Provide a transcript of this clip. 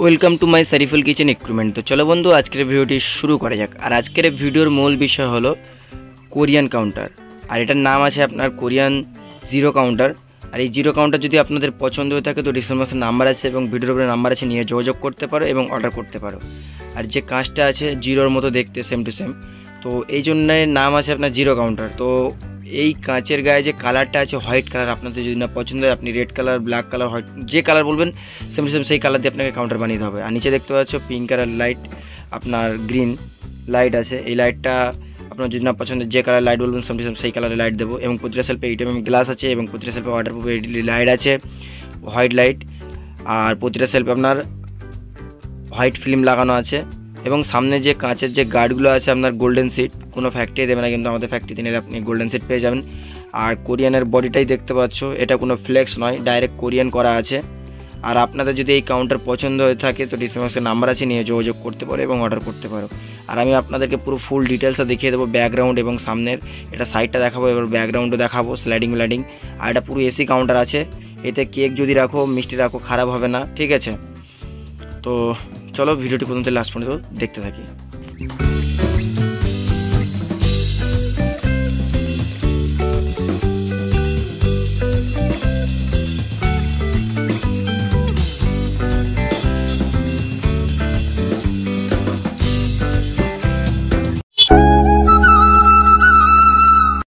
Welcome to my Shariful kitchen equipment. তো চলো বন্ধু, আজকের ভিডিওটি শুরু করা যাক। আর আজকের ভিডিওর মূল বিষয় হলো কোরিয়ান কাউন্টার। আর এটার নাম আছে আপনার কোরিয়ান জিরো কাউন্টার। আর এই জিরো কাউন্টার যদি আপনাদের পছন্দ হয়ে থাকে তো ডিসক্রিপশনে নাম্বার আছে এবং ভিডিওর উপরে নাম্বার আছে, নিয়ে যোগাযোগ করতে পারো এবং অর্ডার করতে পারো। আর যে কাঁচটা আছে জিরোর মতো দেখতে, সেম টু সেম, তো এই জন্য নাম আছে আপনার জিরো কাউন্টার। তো এই কাঁচের গায়ে যে কালারটা আছে হোয়াইট কালার, আপনাদের যদি না পছন্দ হয় আপনি red colour, black colour, white যে কালার বলবেন সেম টু সেম সেই কালার দিয়ে আপনাকে কাউন্টার বানিয়ে দিতে হবে। আর নিচে দেখতে পাচ্ছ পিঙ্ক কালার লাইট, আপনার গ্রিন লাইট আছে। এই লাইটটা আপনার যদি না পছন্দ, যে কালার লাইট বলবেন সেম টু সেম সেই কালারের লাইট দেবো। এবং প্রতিটা সেলফে 8mm গ্লাস আছে এবং প্রতিটা সেলফে ওয়াটারপ্রুফ এলইডি লাইট আছে, হোয়াইট লাইট। আর প্রতিটা সেলফে আপনার হোয়াইট ফিল্ম লাগানো আছে। এবং সামনে যে কাঁচের যে গার্ডগুলো আছে আপনার গোল্ডেন সিট, কোনো ফ্যাক্টরি দেবে না, কিন্তু আমাদের ফ্যাক্টরিতে নিলে আপনি গোল্ডেন সিট পেয়ে যাবেন। আর কোরিয়ানের বডিটাই দেখতে পাচ্ছ, এটা কোনো ফ্লেক্স নয়, ডাইরেক্ট কোরিয়ান করা আছে। আর আপনাদের যদি এই কাউন্টার পছন্দ হয়ে থাকে তো ডিসক্রিপশনে নাম্বার আছে, নিয়ে যোগাযোগ করতে পারো এবং অর্ডার করতে পারো। আর আমি আপনাদেরকে পুরো ফুল ডিটেলসটা দেখিয়ে দেবো, ব্যাকগ্রাউন্ড এবং সামনের এটা সাইডটা দেখাবো, এবার ব্যাকগ্রাউন্ডও দেখাবো, স্লাইডিং। আর এটা পুরো এসি কাউন্টার আছে। এতে কেক যদি রাখো, মিষ্টি রাখো, খারাপ হবে না, ঠিক আছে? তো চলো ভিডিওটি প্রথম থেকে লাস্ট পর্যন্ত দেখতে থাকি।